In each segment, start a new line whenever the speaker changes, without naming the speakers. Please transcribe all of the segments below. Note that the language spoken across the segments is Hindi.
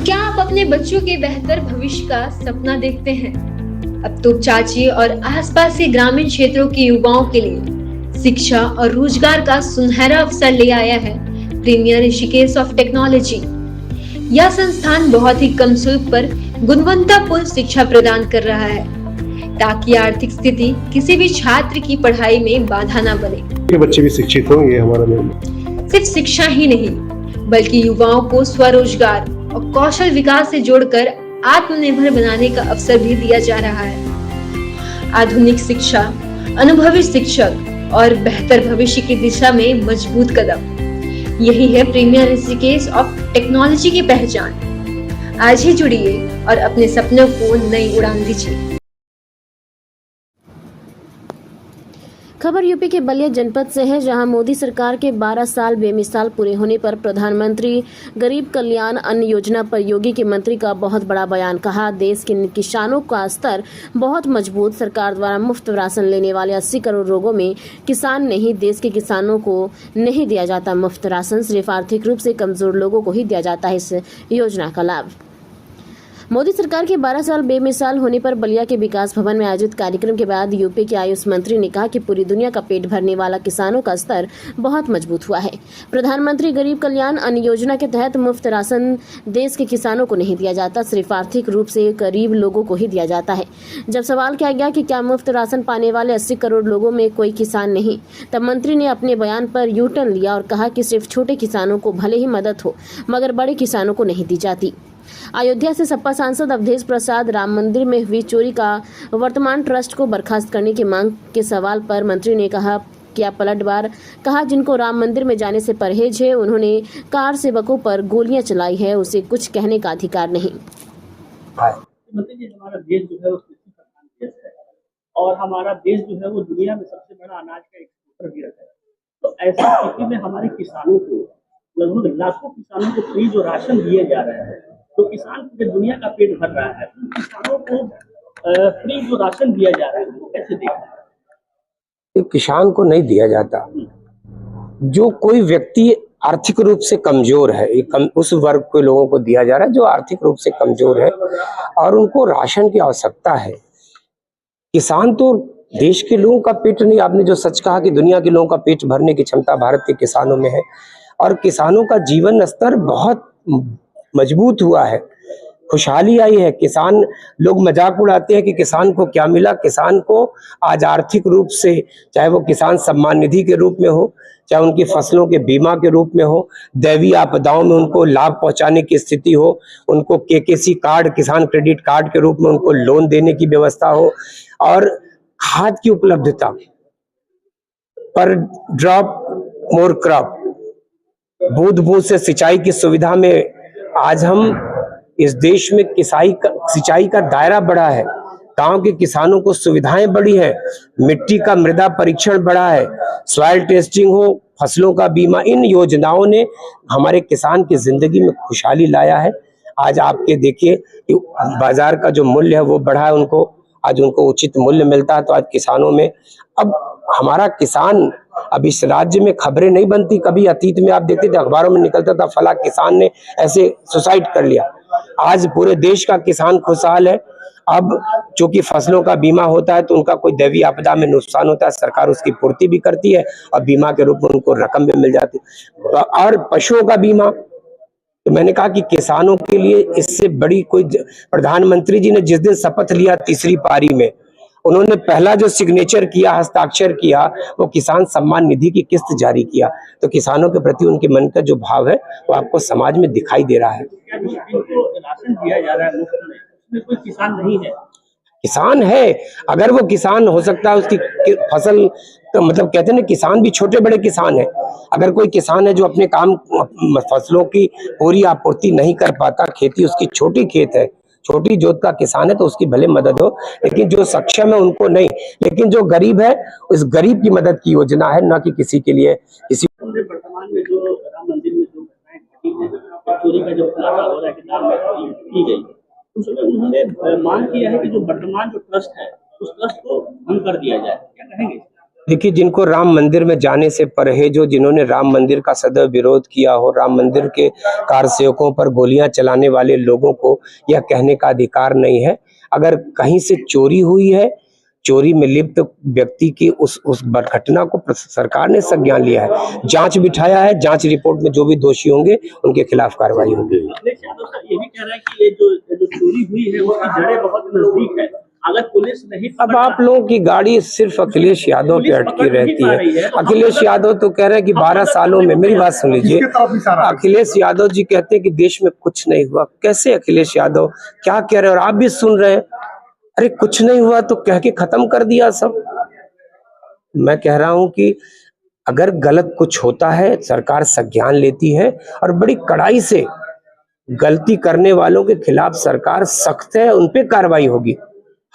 क्या आप अपने बच्चों के बेहतर भविष्य का सपना देखते हैं? अब तो चाची और आसपास के ग्रामीण क्षेत्रों के युवाओं के लिए शिक्षा और रोजगार का सुनहरा अवसर ले आया है प्रीमियर ऋषिकेश ऑफ टेक्नोलॉजी। यह संस्थान बहुत ही कम शुल्क पर गुणवत्तापूर्ण शिक्षा प्रदान कर रहा है ताकि आर्थिक स्थिति किसी भी छात्र की पढ़ाई में बाधा न बने।
ये बच्चे भी शिक्षित हों, ये हमारा निर्णय।
सिर्फ शिक्षा ही नहीं बल्कि युवाओं को स्वरोजगार और कौशल विकास से जोड़कर आत्मनिर्भर बनाने का अवसर भी दिया जा रहा है। आधुनिक शिक्षा, अनुभवी शिक्षक और बेहतर भविष्य की दिशा में मजबूत कदम, यही है प्रीमियर ऋषिकेश ऑफ टेक्नोलॉजी की पहचान। आज ही जुड़िए और अपने सपनों को नई उड़ान दीजिए।
खबर यूपी के बलिया जनपद से है, जहां मोदी सरकार के 12 साल बेमिसाल पूरे होने पर प्रधानमंत्री गरीब कल्याण अन्न योजना पर योगी के मंत्री का बहुत बड़ा बयान। कहा, देश के किसानों का स्तर बहुत मजबूत। सरकार द्वारा मुफ्त राशन लेने वाले 80 करोड़ लोगों में किसान नहीं। देश के किसानों को नहीं दिया जाता मुफ्त राशन, सिर्फ आर्थिक रूप से कमजोर लोगों को ही दिया जाता है इस योजना का लाभ। मोदी सरकार के 12 साल बेमिसाल होने पर बलिया के विकास भवन में आयोजित कार्यक्रम के बाद यूपी के आयुष मंत्री ने कहा कि पूरी दुनिया का पेट भरने वाला किसानों का स्तर बहुत मजबूत हुआ है। प्रधानमंत्री गरीब कल्याण अन्न योजना के तहत मुफ्त राशन देश के किसानों को नहीं दिया जाता, सिर्फ आर्थिक रूप से गरीब लोगों को ही दिया जाता है। जब सवाल किया गया कि क्या मुफ्त राशन पाने वाले 80 करोड़ लोगों में कोई किसान नहीं, तब मंत्री ने अपने बयान पर यू टर्न लिया और कहा कि सिर्फ छोटे किसानों को भले ही मदद हो मगर बड़े किसानों को नहीं दी जाती। अयोध्या से सपा सांसद अवधेश प्रसाद राम मंदिर में हुई चोरी का वर्तमान ट्रस्ट को बर्खास्त करने की मांग के सवाल पर मंत्री ने कहा क्या पलटवार कहा, जिनको राम मंदिर में जाने से परहेज है, उन्होंने कार सेवकों पर गोलियां चलाई है, उसे कुछ कहने का अधिकार नहीं।
मंत्री जी, हमारा देश जो है वो कृषि प्रधान देश है और हमारा देश जो है वो दुनिया में सबसे बड़ा अनाज का एक्सपोर्टर भी रहा है। तो ऐसी स्थिति में हमारे किसानों को, लगभग लाखों किसानों को फ्री जो राशन दिए जा रहे हैं, तो किसान पूरे दुनिया का पेट भर रहा है, तो किसानों को फ्री जो राशन दिया जा रहा है वो कैसे देखा?
किसान को नहीं दिया जाता। जो कोई व्यक्ति आर्थिक रूप से कमजोर है, उस वर्ग के लोगों को दिया जा रहा है जो आर्थिक रूप से कमजोर है और उनको राशन की आवश्यकता है। किसान तो देश के लोगों का पेट नहीं, आपने जो सच कहा कि दुनिया के लोगों का पेट भरने की क्षमता भारत के किसानों में है और किसानों का जीवन स्तर बहुत मजबूत हुआ है, खुशहाली आई है। किसान लोग मजाक उड़ाते हैं कि किसान को क्या मिला। किसान को आज आर्थिक रूप से, चाहे वो किसान सम्मान निधि के रूप में हो, चाहे उनकी फसलों के बीमा के रूप में हो, दैवीय आपदाओं में उनको लाभ पहुंचाने की स्थिति हो, उनको केकेसी कार्ड, किसान क्रेडिट कार्ड के रूप में उनको लोन देने की व्यवस्था हो और खाद की उपलब्धता, पर ड्रॉप मोर क्रॉप, बूंद बूंद से सिंचाई की सुविधा में आज हम इस देश में सिंचाई का दायरा बढ़ा है, गांव के किसानों को सुविधाएं बढ़ी है, मिट्टी का मृदा परीक्षण बढ़ा है, सॉइल टेस्टिंग हो, फसलों का बीमा, इन योजनाओं ने हमारे किसान की जिंदगी में खुशहाली लाया है। आज आपके देखिए बाजार का जो मूल्य है वो बढ़ा है, उनको आज उनको उचित मूल्य मिलता है। तो आज किसानों में, अब हमारा किसान, अब इस राज्य में खबरें नहीं बनती, कभी अतीत में आप देखते थे अखबारों में निकलता था फला किसान ने ऐसे सुसाइड कर लिया। आज पूरे देश का किसान खुशहाल है। अब चूंकि फसलों का बीमा होता है तो उनका कोई दैवीय आपदा में नुकसान होता है, सरकार उसकी पूर्ति भी करती है और बीमा के रूप में उनको रकम भी मिल जाती है। और पशुओं का बीमा, तो मैंने कहा कि किसानों के लिए इससे बड़ी कोई, प्रधानमंत्री जी ने जिस दिन शपथ लिया तीसरी पारी में, उन्होंने पहला जो सिग्नेचर किया, हस्ताक्षर किया, वो किसान सम्मान निधि की किस्त जारी किया। तो किसानों के प्रति उनके मन का जो भाव है वो आपको समाज में दिखाई दे रहा है।
राशन दिया जा रहा है मुफ्त में, उसमें कोई किसान नहीं है?
किसान है, अगर वो किसान हो सकता है उसकी फसल, तो मतलब कहते हैं ना, किसान भी छोटे बड़े किसान है। अगर कोई किसान है जो अपने काम फसलों की पूरी आपूर्ति नहीं कर पाता, खेती उसकी छोटी खेत है, छोटी जोत का किसान है, तो उसकी भले मदद हो, लेकिन जो सक्षम है उनको नहीं। लेकिन जो गरीब है, उस गरीब की मदद की योजना है, न कि किसी के लिए किसी।
वर्तमान में जो राम मंदिर में जो घटनाएं घटी है, चोरी का जो खुलासा हो रहा है कि नाम में चोरी की गई, उसमें उन्होंने मांग किया है कि जो वर्तमान जो ट्रस्ट है उस ट्रस्ट को भंग कर दिया जाए। क्या कहेंगे?
देखिए, जिनको राम मंदिर में जाने से परहेज हो, जिन्होंने राम मंदिर का सदैव विरोध किया हो, राम मंदिर के कारसेवकों पर गोलियां चलाने वाले लोगों को यह कहने का अधिकार नहीं है। अगर कहीं से चोरी हुई है, चोरी में लिप्त व्यक्ति की उस घटना को सरकार ने संज्ञान लिया है, जांच बिठाया है, जांच रिपोर्ट में जो भी दोषी होंगे उनके खिलाफ कार्रवाई होगी।
अखिलेश यादव सर ये भी कह रहा है कि ये जो चोरी हुई है उसकी जड़ें बहुत नजदीक है, अगर पुलिस नहीं
अब आप लोगों की गाड़ी सिर्फ अखिलेश यादव पे अटकी रहती है। अखिलेश यादव तो कह रहे हैं कि 12 सालों में, मेरी बात सुन लीजिए, अखिलेश यादव जी कहते हैं कि देश में कुछ नहीं हुआ। कैसे अखिलेश यादव क्या कह रहे हैं और आप भी सुन रहे हैं? अरे कुछ नहीं हुआ तो कह के खत्म कर दिया सब। मैं कह रहा हूं कि अगर गलत कुछ होता है सरकार संज्ञान लेती है और बड़ी कड़ाई से गलती करने वालों के खिलाफ सरकार सख्त है, उन पे कार्रवाई होगी।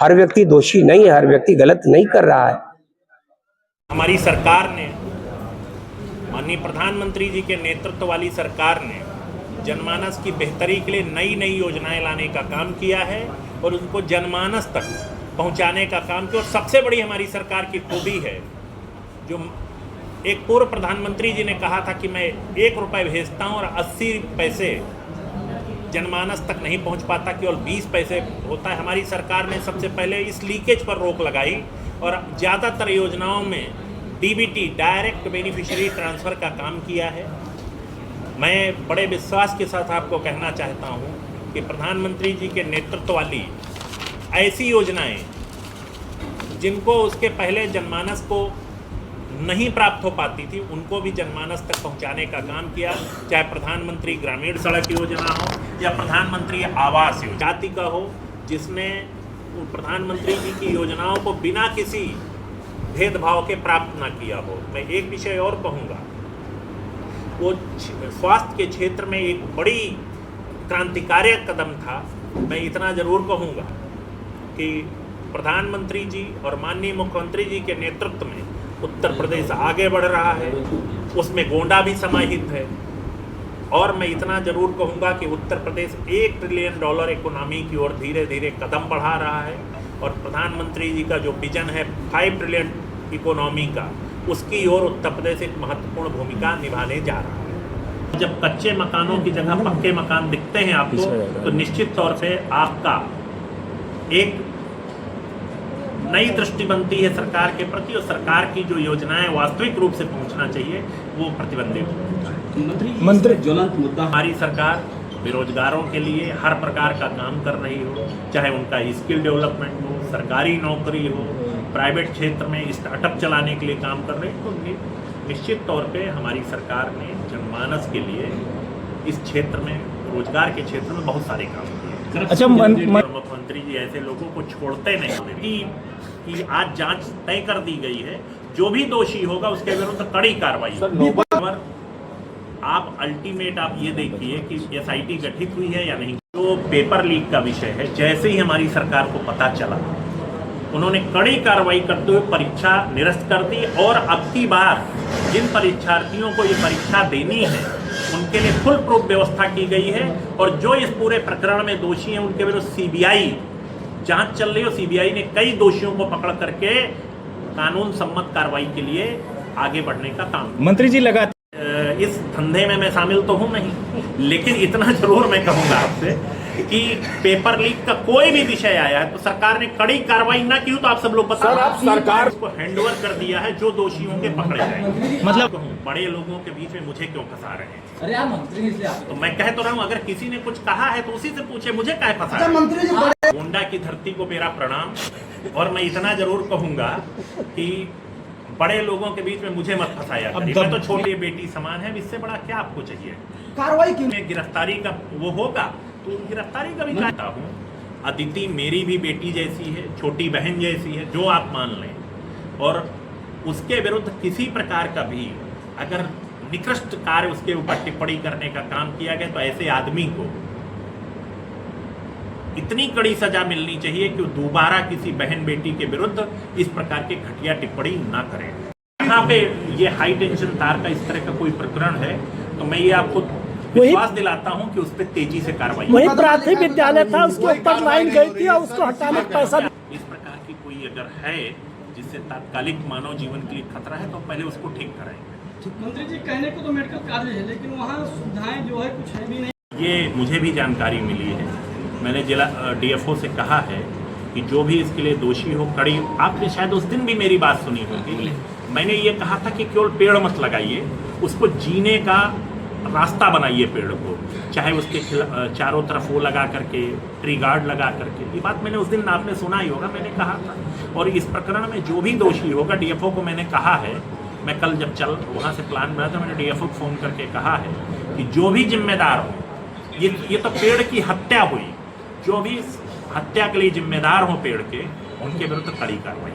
हर व्यक्ति दोषी नहीं है, हर व्यक्ति गलत नहीं कर रहा है।
हमारी सरकार ने, माननीय प्रधानमंत्री जी के नेतृत्व वाली सरकार ने जनमानस की बेहतरी के लिए नई नई योजनाएं लाने का काम किया है और उनको जनमानस तक पहुंचाने का काम किया। और सबसे बड़ी हमारी सरकार की खूबी है, जो एक पूर्व प्रधानमंत्री जी ने कहा था कि मैं 1 रुपये भेजता हूं और 80 पैसे जनमानस तक नहीं पहुंच पाता, केवल 20 पैसे होता है। हमारी सरकार ने सबसे पहले इस लीकेज पर रोक लगाई और ज़्यादातर योजनाओं में डीबीटी, डायरेक्ट बेनिफिशियरी ट्रांसफ़र का काम किया है। मैं बड़े विश्वास के साथ आपको कहना चाहता हूं कि प्रधानमंत्री जी के नेतृत्व वाली ऐसी योजनाएं जिनको उसके पहले जनमानस को नहीं प्राप्त हो पाती थी, उनको भी जनमानस तक पहुंचाने का काम किया। चाहे प्रधानमंत्री ग्रामीण सड़क योजना हो या प्रधानमंत्री आवास योजना, जाति का हो, जिसने प्रधानमंत्री जी की योजनाओं को बिना किसी भेदभाव के प्राप्त ना किया हो। मैं एक विषय और कहूँगा, वो स्वास्थ्य के क्षेत्र में एक बड़ी क्रांतिकारी कदम था। मैं इतना जरूर कहूँगा कि प्रधानमंत्री जी और माननीय मुख्यमंत्री जी के नेतृत्व में उत्तर प्रदेश आगे बढ़ रहा है, उसमें गोंडा भी समाहित है। और मैं इतना जरूर कहूँगा कि उत्तर प्रदेश $1 ट्रिलियन इकोनॉमी की ओर धीरे धीरे कदम बढ़ा रहा है और प्रधानमंत्री जी का जो विजन है 5 ट्रिलियन इकोनॉमी का, उसकी ओर उत्तर प्रदेश एक महत्वपूर्ण भूमिका निभाने जा रहा है। जब कच्चे मकानों की जगह पक्के मकान दिखते हैं आपको, तो निश्चित तौर पे आपका एक नई दृष्टि बनती है सरकार के प्रति और सरकार की जो योजनाएं वास्तविक रूप से पहुंचना चाहिए वो प्रतिबंधित।
मंत्री ज्वलंत मुद्दा,
हमारी सरकार बेरोजगारों के लिए हर प्रकार का काम कर रही हो, चाहे उनका स्किल डेवलपमेंट हो, सरकारी नौकरी हो, प्राइवेट क्षेत्र में स्टार्टअप चलाने के लिए काम कर रही है। तो निश्चित तौर पे हमारी सरकार ने जनमानस के लिए इस क्षेत्र में, रोजगार के क्षेत्र में बहुत सारे काम किए।
अच्छा,
मुख्यमंत्री जी ऐसे लोगों को छोड़ते नहीं कि आज जांच तय कर दी गई है, जो भी दोषी होगा उसके विरुद्ध कड़ी कार्रवाई। आप अल्टीमेट आप ये देखिए कि SIT गठित हुई है या नहीं। जो पेपर लीक का विषय है, जैसे ही हमारी सरकार को पता चला, उन्होंने कड़ी कार्रवाई करते हुए परीक्षा निरस्त कर दी और अब की बार जिन परीक्षार्थियों को ये परीक्षा देनी है उनके लिए फुल प्रूफ व्यवस्था की गई है और जो इस पूरे प्रकरण में दोषी हैं उनके विरुद्ध CBI जांच चल रही है। CBI ने कई दोषियों को पकड़ करके कानून सम्मत कार्रवाई के लिए आगे बढ़ने का काम।
मंत्री जी लगा
इस धंधे में मैं शामिल तो हूं नहीं, लेकिन इतना जरूर मैं कहूंगा आपसे कि पेपर लीक का कोई भी विषय आया है तो सरकार ने कड़ी कार्रवाई ना की हो तो आप सब लोग बता, सरकार को हैंडओवर कर दिया है, जो दोषी होंगे पकड़े जाएंगे। मतलब बड़े लोगों के बीच में मुझे क्यों फंसा रहे हैं?
अरे आप मंत्री
तो मैं कह तो रहा हूँ, अगर किसी ने कुछ कहा है तो उसी से पूछे, मुझे काहे फंसा रहे हैं? गोंडा की धरती को मेरा प्रणाम। और मैं इतना जरूर कहूंगा कि बड़े लोगों के बीच में मुझे मत फंसाया करिए। मैं तो छोटी बेटी समान है, इससे बड़ा क्या आपको चाहिए?
कार्रवाई क्यों?
गिरफ्तारी का वो होगा तो गिरफ्तारी का भी चाहता हूँ। अदिति मेरी भी बेटी जैसी है, छोटी बहन जैसी है, जो आप मान लें, और उसके विरुद्ध किसी प्रकार का भी अगर निकृष्ट कार्य उसके ऊपर टिप्पणी करने का काम किया गया तो ऐसे आदमी को इतनी कड़ी सजा मिलनी चाहिए कि वो दोबारा किसी बहन बेटी के विरुद्ध इस प्रकार की घटिया टिप्पणी ना करें। यहाँ पे ये हाई टेंशन तार का इस तरह का कोई प्रकरण है तो मैं ये आपको विश्वास दिलाता हूँ कि उस पर तेजी से कार्रवाई।
वही प्राथमिक विद्यालय था, उसके ऊपर लाइन गई थी और उसको हटाने का पैसा।
इस प्रकार की कोई अगर है जिससे तात्कालिक मानव जीवन के लिए खतरा है तो पहले उसको ठीक कराएंगे।
मंत्री जी, कहने को तो मेडिकल कॉलेज है लेकिन वहाँ सुविधाएं जो है कुछ है भी नहीं।
ये मुझे भी जानकारी मिली है। मैंने जिला डीएफओ से कहा है कि जो भी इसके लिए दोषी हो कड़ी, आपने शायद उस दिन भी मेरी बात सुनी होगी, मैंने ये कहा था कि केवल पेड़ मत लगाइए, उसको जीने का रास्ता बनाइए पेड़ को, चाहे उसके चारों तरफ वो लगा करके, ट्री गार्ड लगा करके। ये बात मैंने उस दिन आपने सुना ही होगा, मैंने कहा था। और इस प्रकरण में जो भी दोषी होगा, डीएफओ को मैंने कहा है, मैं कल जब वहाँ से प्लान बना था, मैंने डीएफओ को फ़ोन करके कहा है कि जो भी जिम्मेदार हो, ये तो पेड़ की हत्या हुई, जो भी हत्या के लिए जिम्मेदार हो पेड़ के, उनके विरुद्ध कड़ी कार्रवाई।